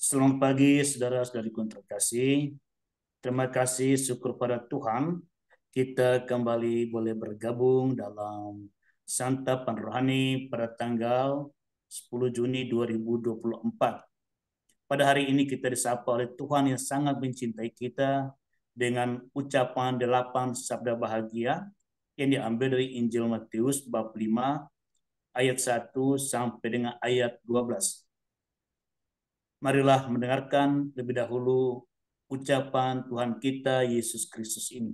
Selamat pagi, saudara-saudariku yang terkasih. Terima kasih, syukur pada Tuhan. Kita kembali boleh bergabung dalam santapan rohani pada tanggal 10 Juni 2024. Pada hari ini kita disapa oleh Tuhan yang sangat mencintai kita dengan ucapan 8 sabda bahagia yang diambil dari Injil Matius bab 5 ayat 1 sampai dengan ayat 12. Marilah mendengarkan lebih dahulu ucapan Tuhan kita Yesus Kristus ini.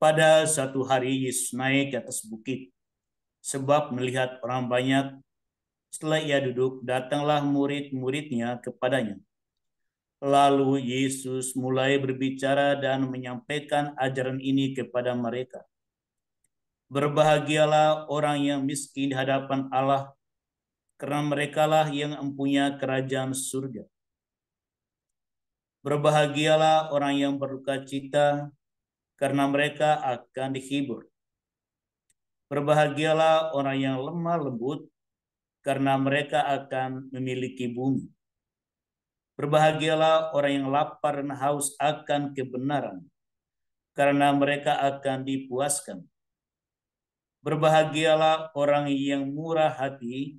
Pada satu hari Yesus naik ke atas bukit, sebab melihat orang banyak. Setelah ia duduk, datanglah murid-muridnya kepadanya. Lalu Yesus mulai berbicara dan menyampaikan ajaran ini kepada mereka. Berbahagialah orang yang miskin di hadapan Allah, karena merekalah yang mempunyai kerajaan surga. Berbahagialah orang yang berduka cita, karena mereka akan dihibur. Berbahagialah orang yang lemah lembut, karena mereka akan memiliki bumi. Berbahagialah orang yang lapar dan haus akan kebenaran, karena mereka akan dipuaskan. Berbahagialah orang yang murah hati,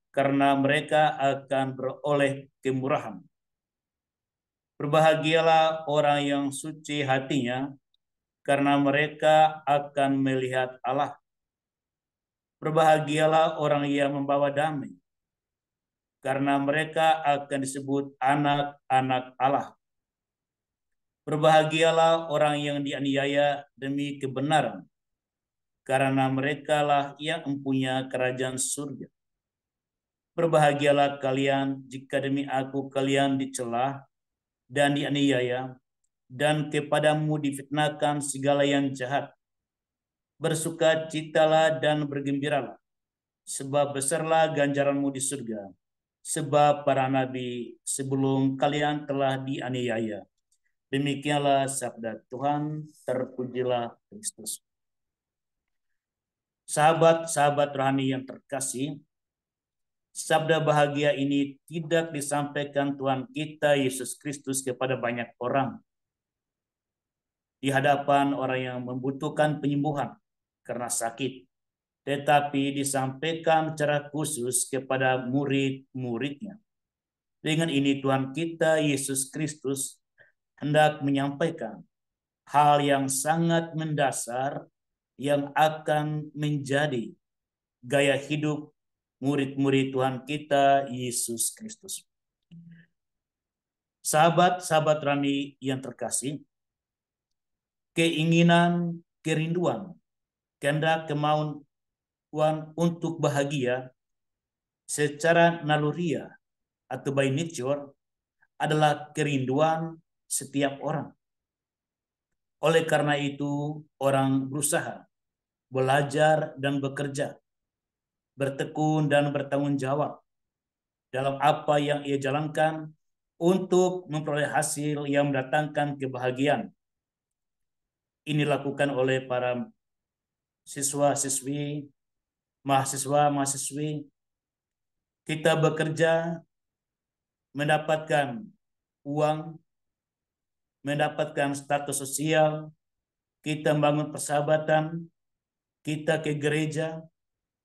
karena mereka akan beroleh kemurahan. Berbahagialah orang yang suci hatinya, karena mereka akan melihat Allah. Berbahagialah orang yang membawa damai, karena mereka akan disebut anak-anak Allah. Berbahagialah orang yang dianiaya demi kebenaran, karena merekalah yang mempunyai kerajaan surga. Berbahagialah kalian jika demi aku kalian dicela dan dianiaya, dan kepadamu difitnahkan segala yang jahat. Bersukacitalah dan bergembiralah, sebab besarlah ganjaranmu di surga. Sebab para nabi sebelum kalian telah dianiaya. Demikianlah sabda Tuhan, terpujilah Kristus. Sahabat-sahabat rohani yang terkasih, sabda bahagia ini tidak disampaikan Tuhan kita Yesus Kristus kepada banyak orang di hadapan orang yang membutuhkan penyembuhan karena sakit, tetapi disampaikan secara khusus kepada murid-muridnya. Dengan ini Tuhan kita Yesus Kristus hendak menyampaikan hal yang sangat mendasar yang akan menjadi gaya hidup murid-murid Tuhan kita Yesus Kristus. Sahabat-sahabat Rani yang terkasih, keinginan, kerinduan, kehendak, kemauan untuk bahagia secara naluriah atau by nature adalah kerinduan setiap orang. Oleh karena itu, orang berusaha, belajar dan bekerja, bertekun dan bertanggung jawab dalam apa yang ia jalankan untuk memperoleh hasil yang mendatangkan kebahagiaan. Ini dilakukan oleh para siswa-siswi, mahasiswa-mahasiswi. Kita bekerja, mendapatkan uang, mendapatkan status sosial, kita membangun persahabatan, kita ke gereja,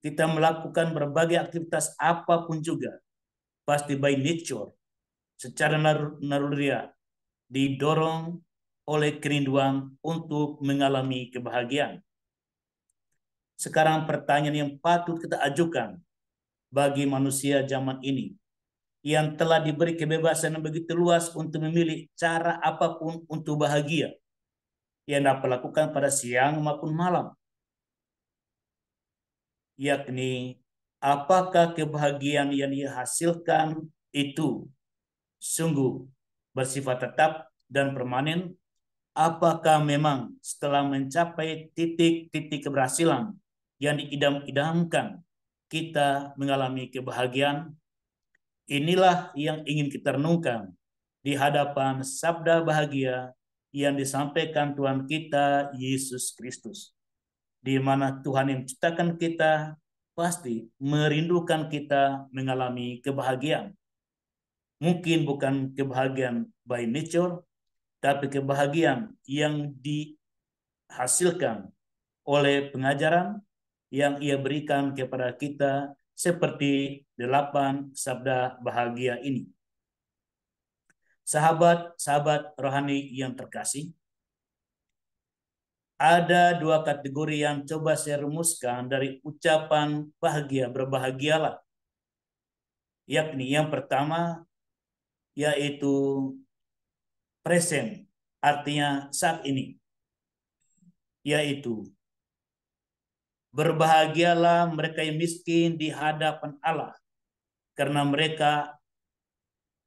kita melakukan berbagai aktivitas apapun juga, pasti by nature, secara naluriah, didorong oleh kerinduan untuk mengalami kebahagiaan. Sekarang pertanyaan yang patut kita ajukan bagi manusia zaman ini yang telah diberi kebebasan yang begitu luas untuk memilih cara apapun untuk bahagia yang dapat lakukan pada siang maupun malam, yakni apakah kebahagiaan yang dihasilkan itu sungguh bersifat tetap dan permanen. Apakah memang setelah mencapai titik-titik keberhasilan yang diidam-idamkan kita mengalami kebahagiaan? Inilah yang ingin kita renungkan di hadapan sabda bahagia yang disampaikan Tuhan kita Yesus Kristus, di mana Tuhan yang menciptakan kita pasti merindukan kita mengalami kebahagiaan. Mungkin bukan kebahagiaan by nature, tapi kebahagiaan yang dihasilkan oleh pengajaran yang ia berikan kepada kita seperti 8 sabda bahagia ini. Sahabat-sahabat rohani yang terkasih, ada 2 kategori yang coba saya rumuskan dari ucapan bahagia, berbahagialah. Yakni yang pertama yaitu present, artinya saat ini. Yaitu berbahagialah mereka yang miskin di hadapan Allah, karena mereka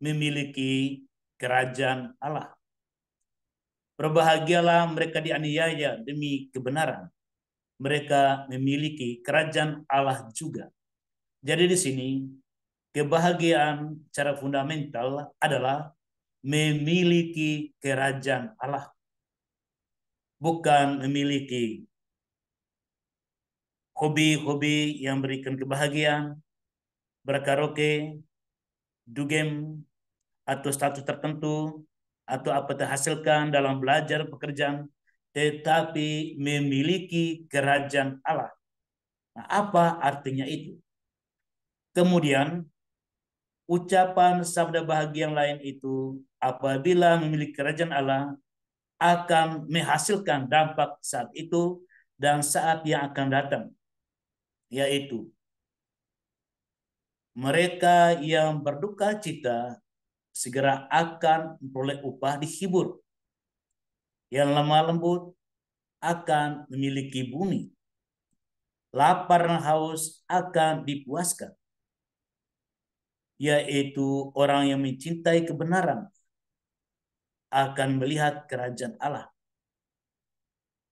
memiliki kerajaan Allah. Berbahagialah mereka dianiaya demi kebenaran, mereka memiliki kerajaan Allah juga. Jadi di sini kebahagiaan secara fundamental adalah memiliki kerajaan Allah, bukan memiliki hobi-hobi yang berikan kebahagiaan, berkaraoke, dugem, atau status tertentu, atau apa terhasilkan dalam belajar pekerjaan, tetapi memiliki kerajaan Allah. Nah, apa artinya itu? Kemudian, ucapan sabda bahagia yang lain itu, apabila memiliki kerajaan Allah, akan menghasilkan dampak saat itu dan saat yang akan datang, yaitu mereka yang berduka cita segera akan memperoleh upah dihibur. Yang lemah lembut akan memiliki bumi. Lapar dan haus akan dipuaskan. Yaitu orang yang mencintai kebenaran akan melihat kerajaan Allah.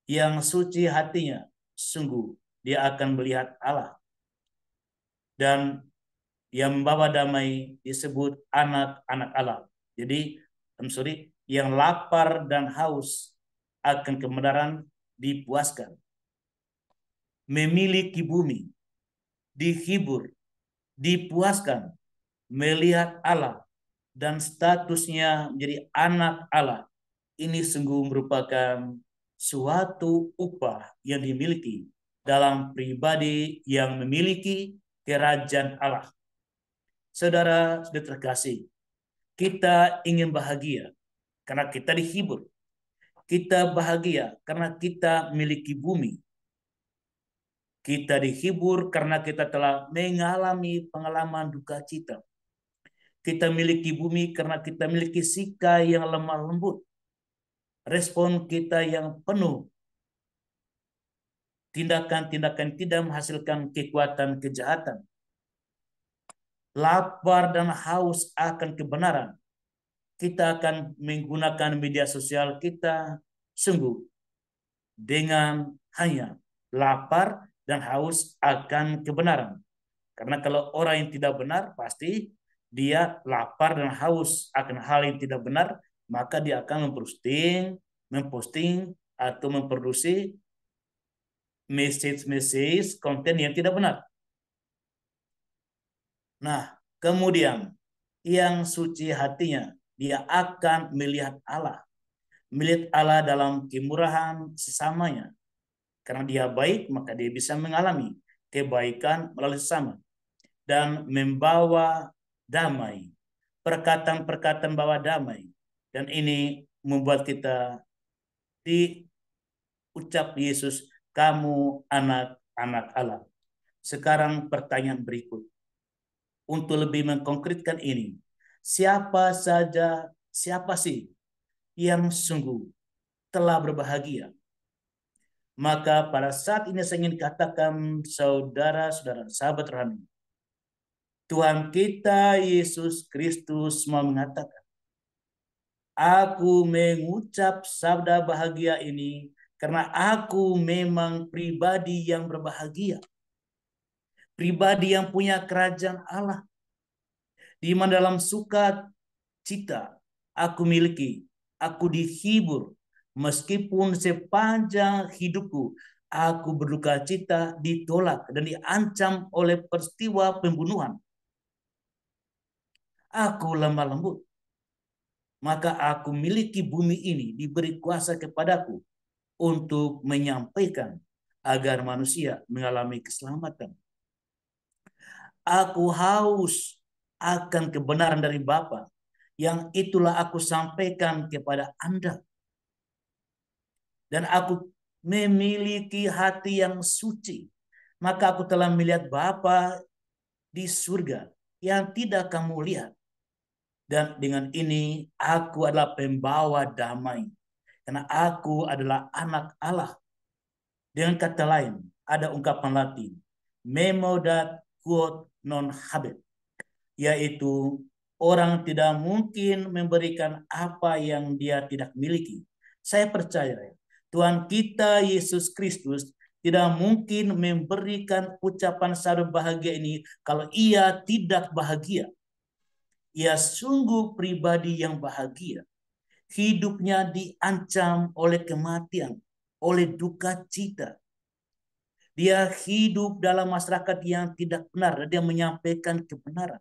Yang suci hatinya, sungguh dia akan melihat Allah. Dan yang membawa damai disebut anak-anak Allah. Jadi, yang lapar dan haus akan kebenaran dipuaskan. Memiliki bumi, dihibur, dipuaskan, melihat Allah, dan statusnya menjadi anak Allah. Ini sungguh merupakan suatu upah yang dimiliki dalam pribadi yang memiliki kerajaan Allah. Saudara sudah terkasih, kita ingin bahagia karena kita dihibur. Kita bahagia karena kita memiliki bumi. Kita dihibur karena kita telah mengalami pengalaman duka cita. Kita memiliki bumi karena kita memiliki sikap yang lemah lembut. Respon kita yang penuh. Tindakan-tindakan tidak menghasilkan kekuatan kejahatan. Lapar dan haus akan kebenaran. Kita akan menggunakan media sosial kita sungguh dengan hanya lapar dan haus akan kebenaran. Karena kalau orang yang tidak benar, pasti dia lapar dan haus akan hal yang tidak benar, maka dia akan memposting atau memproduksi message konten yang tidak benar. Nah, kemudian yang suci hatinya, dia akan melihat Allah. Melihat Allah dalam kemurahan sesamanya. Karena dia baik, maka dia bisa mengalami kebaikan melalui sesama. Dan membawa damai. Perkataan-perkataan bawa damai. Dan ini membuat kita diucap Yesus, kamu anak-anak Allah. Sekarang pertanyaan berikut. Untuk lebih mengkonkretkan ini, siapa sih yang sungguh telah berbahagia? Maka pada saat ini saya ingin katakan, saudara-saudara, sahabat rohani, Tuhan kita Yesus Kristus mau mengatakan, aku mengucap sabda bahagia ini karena aku memang pribadi yang berbahagia. Pribadi yang punya kerajaan Allah. Di mana dalam suka cita aku miliki, aku dihibur. Meskipun sepanjang hidupku aku berduka cita, ditolak dan diancam oleh peristiwa pembunuhan. Aku lemah lembut, maka aku miliki bumi ini, diberi kuasa kepadaku untuk menyampaikan agar manusia mengalami keselamatan. Aku haus akan kebenaran dari Bapa, yang itulah aku sampaikan kepada Anda. Dan aku memiliki hati yang suci, maka aku telah melihat Bapa di surga yang tidak kamu lihat. Dan dengan ini aku adalah pembawa damai, karena aku adalah anak Allah. Dengan kata lain, ada ungkapan Latin, Nemo dat quod non habet, yaitu orang tidak mungkin memberikan apa yang dia tidak miliki. Saya percaya Tuhan kita Yesus Kristus tidak mungkin memberikan ucapan sadu bahagia ini kalau ia tidak bahagia. Ia sungguh pribadi yang bahagia. Hidupnya diancam oleh kematian, oleh duka cita. Dia hidup dalam masyarakat yang tidak benar. Dia menyampaikan kebenaran.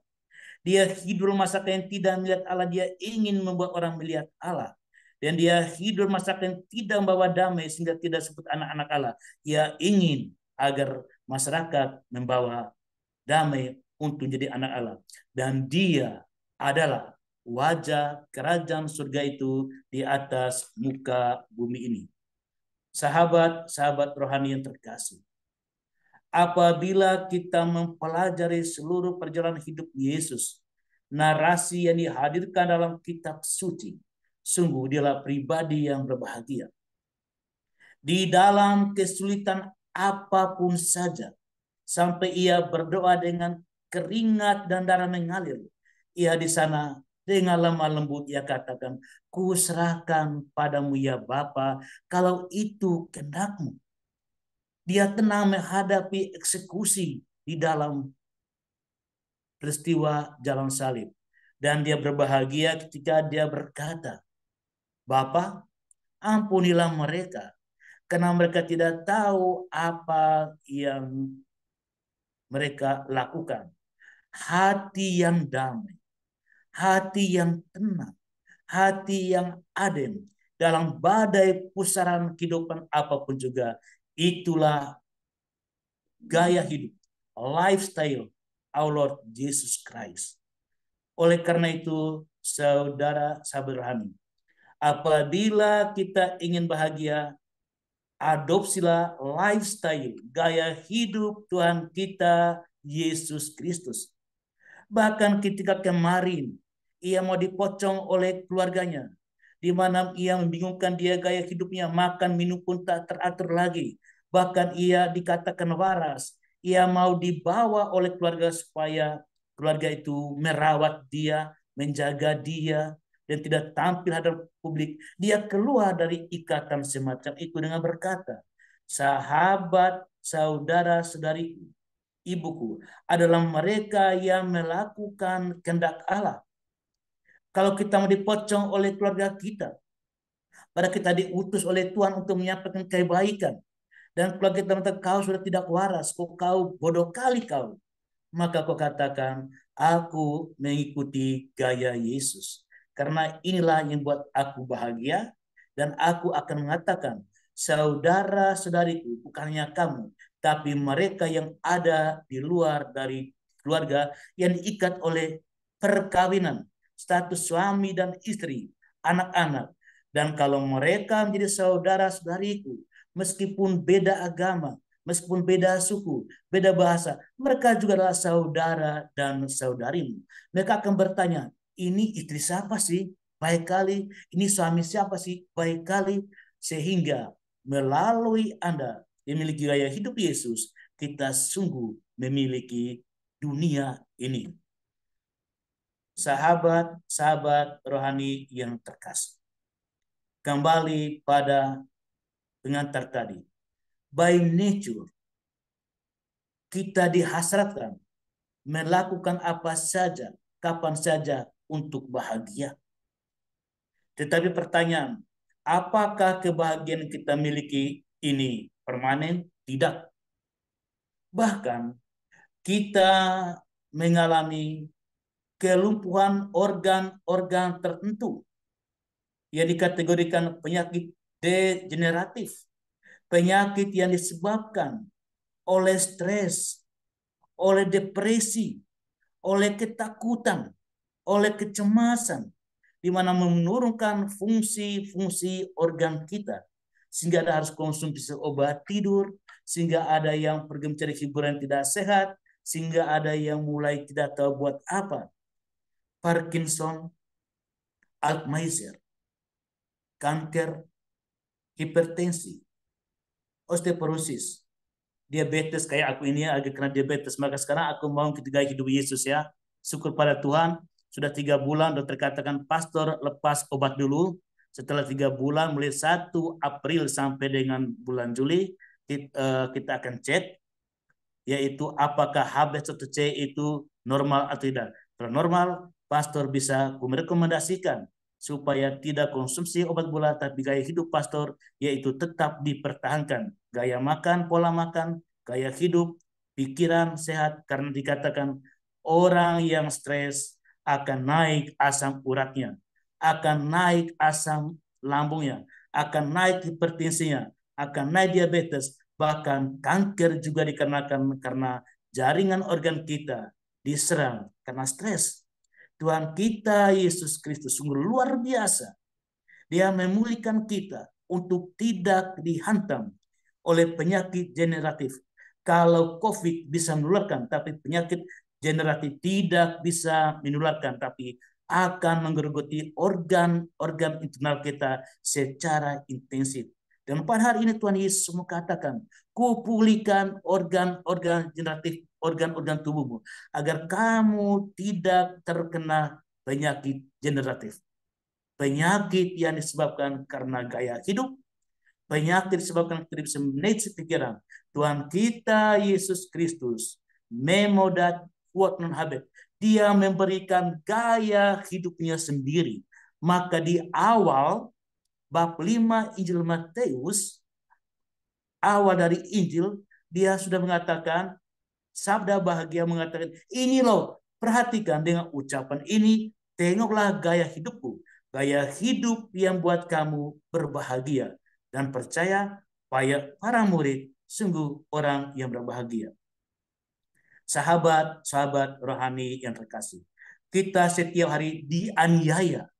Dia hidup dalam masyarakat yang tidak melihat Allah. Dia ingin membuat orang melihat Allah. Dan dia hidup dalam masyarakat yang tidak membawa damai sehingga tidak sebut anak-anak Allah. Dia ingin agar masyarakat membawa damai untuk jadi anak Allah. Dan dia adalah wajah kerajaan surga itu di atas muka bumi ini. Sahabat-sahabat rohani yang terkasih, apabila kita mempelajari seluruh perjalanan hidup Yesus, narasi yang dihadirkan dalam kitab suci, sungguh dialah pribadi yang berbahagia. Di dalam kesulitan apapun saja, sampai ia berdoa dengan keringat dan darah mengalir, ia di sana dengan lemah lembut ia katakan, ku serahkan padamu ya Bapa, kalau itu kehendakmu. Dia tenang menghadapi eksekusi di dalam peristiwa jalan salib. Dan dia berbahagia ketika dia berkata, Bapa, ampunilah mereka, karena mereka tidak tahu apa yang mereka lakukan. Hati yang damai, hati yang tenang, hati yang adem, dalam badai pusaran kehidupan apapun juga, itulah gaya hidup, lifestyle our Lord Jesus Christ. Oleh karena itu, saudara sahabat rohani, apabila kita ingin bahagia, adopsilah lifestyle, gaya hidup Tuhan kita Yesus Kristus. Bahkan ketika kemarin ia mau dipocong oleh keluarganya, di mana ia membingungkan dia gaya hidupnya, makan minum pun tak teratur lagi. Bahkan ia dikatakan waras. Ia mau dibawa oleh keluarga supaya keluarga itu merawat dia, menjaga dia, dan tidak tampil hadap publik. Dia keluar dari ikatan semacam itu dengan berkata, sahabat, saudara, saudariku, ibuku adalah mereka yang melakukan kehendak Allah. Kalau kita mau dipocong oleh keluarga kita, pada kita diutus oleh Tuhan untuk menyampaikan kebaikan, dan keluarga kita mengatakan kau sudah tidak waras, kau bodoh kali kau, maka kau katakan aku mengikuti gaya Yesus, karena inilah yang buat aku bahagia. Dan aku akan mengatakan, saudara-saudariku, bukan hanya kamu, tapi mereka yang ada di luar dari keluarga, yang diikat oleh perkawinan, status suami dan istri, anak-anak. Dan kalau mereka menjadi saudara-saudariku, meskipun beda agama, meskipun beda suku, beda bahasa, mereka juga adalah saudara dan saudarimu. Mereka akan bertanya, ini istri siapa sih? Baik kali. Ini suami siapa sih? Baik kali. Sehingga melalui Anda memiliki gaya hidup Yesus, kita sungguh memiliki dunia ini. Sahabat-sahabat rohani yang terkasih, kembali pada pengantar tadi. By nature, kita dihasratkan melakukan apa saja, kapan saja untuk bahagia. Tetapi pertanyaan, apakah kebahagiaan kita miliki ini permanen? Tidak. Bahkan kita mengalami kelumpuhan organ-organ tertentu yang dikategorikan penyakit degeneratif, penyakit yang disebabkan oleh stres, oleh depresi, oleh ketakutan, oleh kecemasan, di mana menurunkan fungsi-fungsi organ kita, sehingga ada harus konsumsi obat tidur, sehingga ada yang pergi mencari hiburan tidak sehat, sehingga ada yang mulai tidak tahu buat apa. Parkinson, Alzheimer, kanker, hipertensi, osteoporosis, diabetes kayak aku ini agak kena diabetes, maka sekarang aku mau ketika hidup Yesus ya. Syukur pada Tuhan, sudah 3 bulan dokter katakan pastor lepas obat dulu. Setelah 3 bulan mulai 1 April sampai dengan bulan Juli kita akan cek yaitu apakah HbA1c itu normal atau tidak. Kalau normal, pastor bisa merekomendasikan supaya tidak konsumsi obat gula, tapi gaya hidup pastor yaitu tetap dipertahankan. Gaya makan, pola makan, gaya hidup, pikiran sehat, karena dikatakan orang yang stres akan naik asam uratnya, akan naik asam lambungnya, akan naik hipertensinya, akan naik diabetes, bahkan kanker juga dikarenakan karena jaringan organ kita diserang karena stres. Tuhan kita Yesus Kristus sungguh luar biasa. Dia memulihkan kita untuk tidak dihantam oleh penyakit generatif. Kalau COVID bisa menularkan, tapi penyakit generatif tidak bisa menularkan, tapi akan menggerogoti organ-organ internal kita secara intensif. Dan pada hari ini Tuhan Yesus mau katakan, kupulihkan organ-organ generatif, organ-organ tubuhmu, agar kamu tidak terkena penyakit generatif. Penyakit yang disebabkan karena gaya hidup, penyakit disebabkan tidak bisa manage pikiran. Tuhan kita Yesus Kristus memodat kuat non habit. Dia memberikan gaya hidupnya sendiri. Maka di awal bab 5 Injil Matius, awal dari Injil, dia sudah mengatakan, sabda bahagia mengatakan, ini loh, perhatikan dengan ucapan ini, tengoklah gaya hidupku. Gaya hidup yang buat kamu berbahagia. Dan percaya, para murid sungguh orang yang berbahagia. Sahabat-sahabat rohani yang terkasih, kita setiap hari dianiaya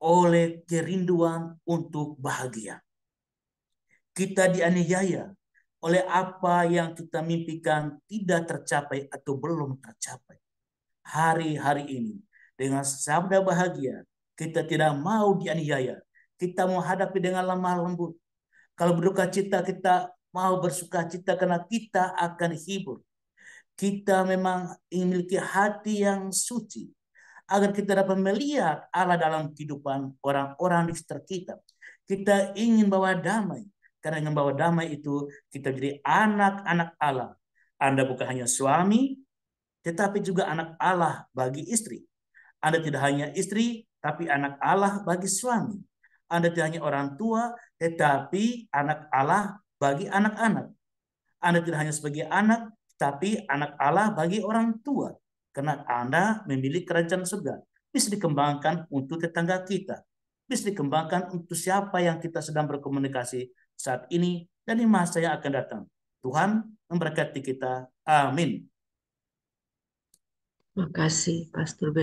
oleh kerinduan untuk bahagia. Kita dianiaya oleh apa yang kita mimpikan tidak tercapai atau belum tercapai. Hari-hari ini, dengan sabda bahagia, kita tidak mau dianiaya. Kita mau hadapi dengan lemah lembut. Kalau berduka cita, kita mau bersuka cita karena kita akan hibur. Kita memang ingin memiliki hati yang suci, agar kita dapat melihat Allah dalam kehidupan orang-orang di sekitar kita. Kita ingin bawa damai, karena dengan bawa damai itu kita jadi anak-anak Allah. Anda bukan hanya suami, tetapi juga anak Allah bagi istri. Anda tidak hanya istri, tapi anak Allah bagi suami. Anda tidak hanya orang tua, tetapi anak Allah bagi anak-anak. Anda tidak hanya sebagai anak, tapi anak Allah bagi orang tua. Karena Anda memilih kerajaan surga. Bisa dikembangkan untuk tetangga kita. Bisa dikembangkan untuk siapa yang kita sedang berkomunikasi saat ini dan di masa yang akan datang. Tuhan memberkati kita. Amin. Makasih, Pastor Ben.